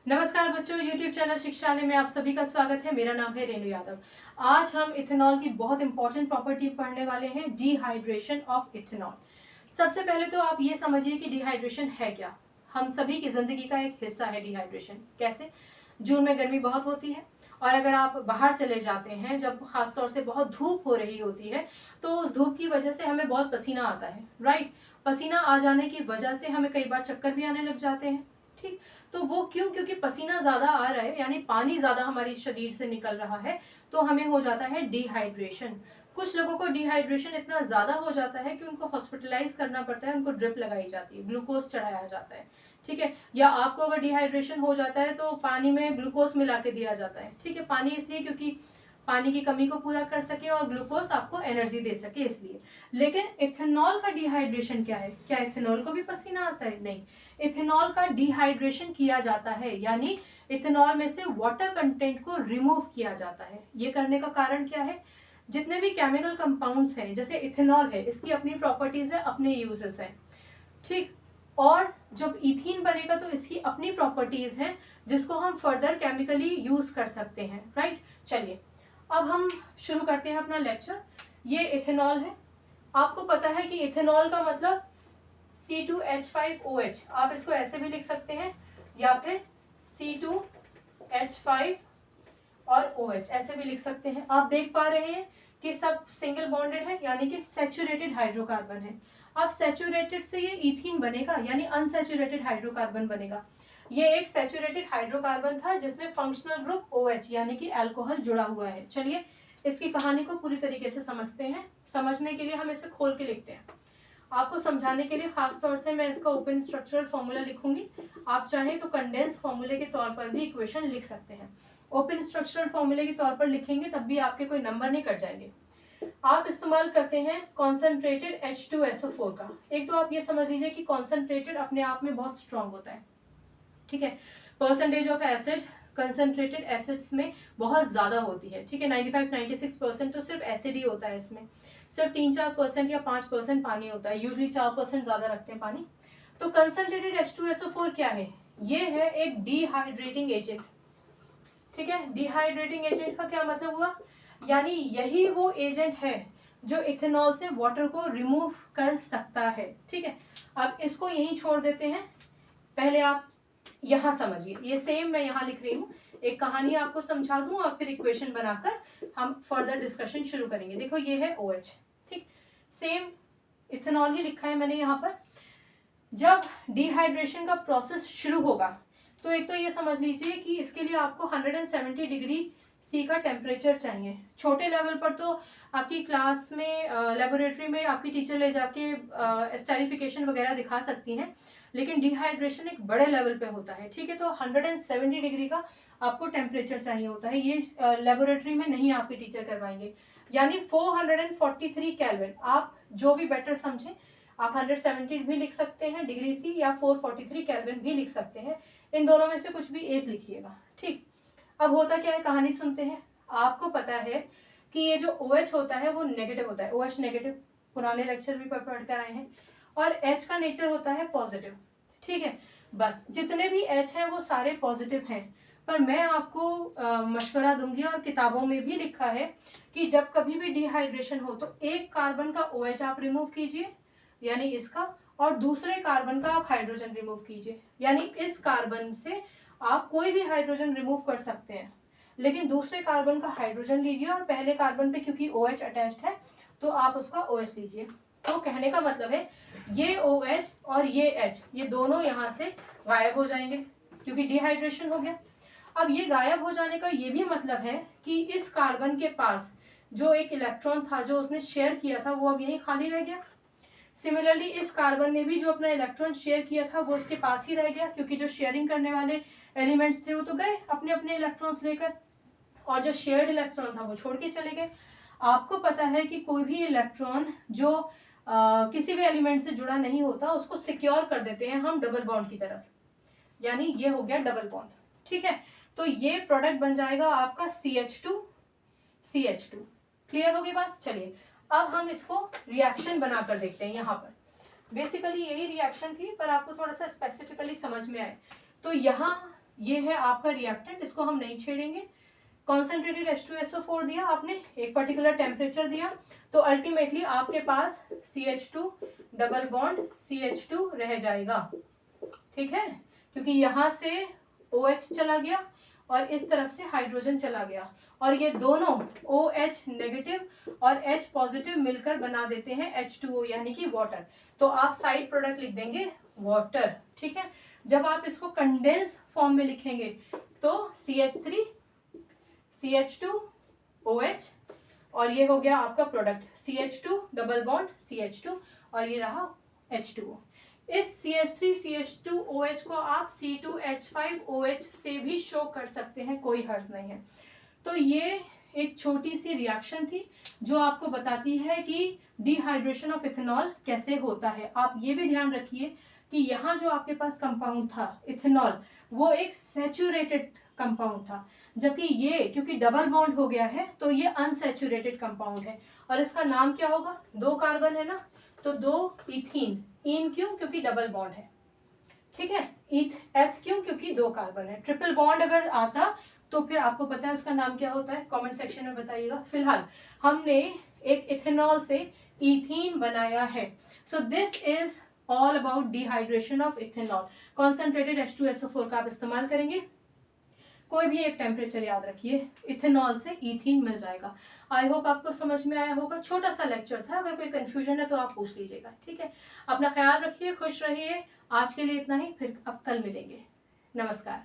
नमस्कार बच्चों, YouTube channel शिक्षालय में आप सभी का स्वागत है। मेरा नाम है रेणु यादव। आज हम इथेनॉल की बहुत इंपॉर्टेंट प्रॉपर्टी पढ़ने वाले हैं, डिहाइड्रेशन ऑफ इथेनॉल। सबसे पहले तो आप ये समझिए कि डिहाइड्रेशन है क्या। हम सभी की जिंदगी का एक हिस्सा है डिहाइड्रेशन। कैसे? जून में गर्मी बहुत होती है और अगर आप बाहर चले जाते हैं, जब खासतौर से बहुत धूप हो रही होती है, तो उस धूप की वजह से हमें बहुत पसीना आता है, राइट। पसीना आ जाने की वजह से हमें कई बार चक्कर भी आने लग जाते हैं। ठीक, तो वो क्यों? क्योंकि पसीना ज्यादा आ रहा है, यानी पानी ज्यादा हमारे शरीर से निकल रहा है, तो हमें हो जाता है डिहाइड्रेशन। कुछ लोगों को डिहाइड्रेशन इतना ज्यादा हो जाता है कि उनको हॉस्पिटलाइज करना पड़ता है, उनको ड्रिप लगाई जाती है, ग्लूकोज चढ़ाया जाता है। ठीक है, या आपको अगर डिहाइड्रेशन हो जाता है तो पानी में ग्लूकोज मिला के दिया जाता है। ठीक है, पानी इसलिए क्योंकि पानी की कमी को पूरा कर सके और ग्लूकोज आपको एनर्जी दे सके, इसलिए। लेकिन इथेनॉल का डिहाइड्रेशन क्या है? क्या इथेनॉल को भी पसीना आता है? नहीं। इथेनॉल का डिहाइड्रेशन किया जाता है, यानी इथेनॉल में से वाटर कंटेंट को रिमूव किया जाता है। ये करने का कारण क्या है? जितने भी केमिकल कंपाउंड्स हैं, जैसे इथेनॉल है, इसकी अपनी प्रॉपर्टीज है, अपने यूजेस हैं। ठीक, और जब इथीन बनेगा तो इसकी अपनी प्रॉपर्टीज हैं, जिसको हम फर्दर केमिकली यूज कर सकते हैं, राइट। चलिए, अब हम शुरू करते हैं अपना लेक्चर। ये इथेनॉल है। आपको पता है कि इथेनॉल का मतलब C2H5OH, आप इसको ऐसे भी लिख सकते हैं या फिर C2H5 और OH ऐसे भी लिख सकते हैं। आप देख पा रहे हैं कि सब सिंगल बॉन्डेड है, यानी कि सैचुरेटेड हाइड्रोकार्बन है। अब सैचुरेटेड से ये इथीन बनेगा, यानी अनसैचुरेटेड हाइड्रोकार्बन बनेगा। ये एक सैचुरेटेड हाइड्रोकार्बन था जिसमें फंक्शनल ग्रुप OH यानी कि अल्कोहल जुड़ा हुआ है। चलिए, इसकी कहानी को पूरी तरीके से समझते हैं। समझने के लिए हम इसे खोल के लिखते हैं। आपको समझाने के लिए खास तौर से मैं इसका ओपन स्ट्रक्चरल फॉर्मूला लिखूंगी। आप चाहें तो कंडेंस फॉर्मूले के तौर पर भी इक्वेशन लिख सकते हैं। ओपन स्ट्रक्चरल फॉर्मूले के तौर पर लिखेंगे तब भी आपके कोई नंबर नहीं कट जाएंगे। आप इस्तेमाल करते हैं कॉन्सेंट्रेटेड H2SO4 का। एक तो आप ये समझ लीजिए कि कॉन्सेंट्रेटेड अपने आप में बहुत स्ट्रांग होता है। ठीक है, percentage of acid concentrated acids में बहुत ज्यादा होती है। ठीक है, 95-96% तो सिर्फ एसिड ही होता है। इसमें सिर्फ 3-4% या 5% पानी होता है। यूजली 4% ज्यादा रखते हैं पानी। तो कंसेंट्रेटेड H2SO4 क्या है? ये है एक डिहाइड्रेटिंग एजेंट। ठीक है, डिहाइड्रेटिंग एजेंट का क्या मतलब हुआ? यानी यही वो एजेंट है जो इथेनॉल से वाटर को रिमूव कर सकता है। ठीक है, अब इसको यहीं छोड़ देते हैं। पहले आप यहां समझिए, ये सेम मैं यहां लिख रही हूँ। एक कहानी आपको समझा दूं और फिर इक्वेशन बनाकर हम फर्दर डिस्कशन शुरू करेंगे। देखो, ये है OH। ठीक, सेम इथेनॉल ही लिखा है मैंने यहाँ पर। जब डिहाइड्रेशन का प्रोसेस शुरू होगा तो एक तो ये समझ लीजिए कि इसके लिए आपको 170 डिग्री सी का टेम्परेचर चाहिए। छोटे लेवल पर तो आपकी क्लास में लेबोरेटरी में आपकी टीचर ले जाके स्टेरिफिकेशन वगैरह दिखा सकती हैं, लेकिन डिहाइड्रेशन एक बड़े लेवल पे होता है। ठीक है, तो 170 डिग्री का आपको टेम्परेचर चाहिए होता है। ये लेबोरेटरी में नहीं आपकी टीचर करवाएंगे, यानी 443 केल्विन। आप जो भी बेटर समझें, आप 170 भी लिख सकते हैं डिग्री सी, या 443 केल्विन भी लिख सकते हैं। इन दोनों में से कुछ भी एक लिखिएगा। ठीक, अब होता क्या है, कहानी सुनते हैं। आपको पता है कि ये जो OH होता है वो नेगेटिव होता है। OH नेगेटिव, पुराने लेक्चर भी पढ़ कर आए हैं। और H का नेचर होता है पॉजिटिव। ठीक है, बस जितने भी H हैं वो सारे पॉजिटिव हैं। पर मैं आपको मशवरा दूंगी, और किताबों में भी लिखा है कि जब कभी भी डिहाइड्रेशन हो तो एक कार्बन का OH आप रिमूव कीजिए, यानी इसका, और दूसरे कार्बन का आप हाइड्रोजन रिमूव कीजिए। यानी इस कार्बन से आप कोई भी हाइड्रोजन रिमूव कर सकते हैं, लेकिन दूसरे कार्बन का हाइड्रोजन लीजिए, और पहले कार्बन पे क्योंकि OH अटैच्ड है तो आप उसका OH लीजिए। तो कहने का मतलब है ये OH और ये H, ये दोनों यहाँ से गायब हो जाएंगे क्योंकि डिहाइड्रेशन हो गया। अब ये गायब हो जाने का ये भी मतलब है कि इस कार्बन के पास जो एक इलेक्ट्रॉन था जो उसने शेयर किया था वो अब यहीं खाली रह गया। सिमिलरली इस कार्बन ने भी जो अपना इलेक्ट्रॉन शेयर किया था वो उसके पास ही रह गया, क्योंकि जो शेयरिंग करने वाले एलिमेंट्स थे वो तो गए अपने अपने इलेक्ट्रॉन्स लेकर, और जो शेयर्ड इलेक्ट्रॉन था वो छोड़ के चले गए। आपको पता है कि कोई भी इलेक्ट्रॉन जो किसी भी एलिमेंट से जुड़ा नहीं होता उसको सिक्योर कर देते हैं हम डबल बॉन्ड की तरफ, यानी ये हो गया डबल बॉन्ड। ठीक है, तो ये प्रोडक्ट बन जाएगा आपका CH2। क्लियर हो गई बात? चलिए, अब हम इसको रिएक्शन बनाकर देखते हैं। यहाँ पर बेसिकली यही रिएक्शन थी, पर आपको थोड़ा सा स्पेसिफिकली समझ में आए तो यहाँ ये है आपका रिएक्टेंट, इसको हम नहीं छेड़ेंगे। कॉन्सेंट्रेटेड H2SO4 दिया आपने, एक पर्टिकुलर टेम्परेचर दिया, तो अल्टीमेटली आपके पास CH2 डबल बॉन्ड CH2 रह जाएगा, ठीक है, क्योंकि यहाँ से OH चला गया और इस तरफ से हाइड्रोजन चला गया, और ये दोनों OH नेगेटिव और H पॉजिटिव मिलकर बना देते हैं H2O यानी कि वाटर। तो आप साइड प्रोडक्ट लिख देंगे वाटर, ठीक है। जब आप इसको कंडेंस फॉर्म में लिखेंगे तो CH3 CH2 OH, और ये हो गया आपका product CH2 double bond CH2, और ये रहा H2O। इस CH3 CH2 OH को आप C2H5OH से भी शो कर सकते हैं, कोई हर्ज नहीं है। तो ये एक छोटी सी रिएक्शन थी जो आपको बताती है कि डिहाइड्रेशन ऑफ इथेनॉल कैसे होता है। आप ये भी ध्यान रखिए कि यहाँ जो आपके पास कंपाउंड था इथेनॉल, वो एक सैचुरेटेड कंपाउंड था, जबकि ये क्योंकि डबल बॉन्ड हो गया है तो ये अनसैचुरेटेड कंपाउंड है, और इसका नाम क्या होगा, 2 कार्बन है ना, तो 2 इथीन। इन क्यों, क्योंकि डबल बॉन्ड है, ठीक है। एथ क्यों, क्योंकि 2 कार्बन है। ट्रिपल बॉन्ड अगर आता तो फिर आपको पता है उसका नाम क्या होता है, कमेंट सेक्शन में बताइएगा। फिलहाल हमने एक इथेनॉल से इथीन बनाया है। So this is all about dehydration of ethanol. Concentrated H2SO4 का आप इस्तेमाल करेंगे, कोई भी एक टेम्परेचर याद रखिए, इथेनॉल से इथीन मिल जाएगा। आई होप आपको समझ में आया होगा, छोटा सा लेक्चर था, अगर कोई कंफ्यूजन है तो आप पूछ लीजिएगा, ठीक है। अपना ख्याल रखिए, खुश रहिए। आज के लिए इतना ही, फिर अब कल मिलेंगे। नमस्कार।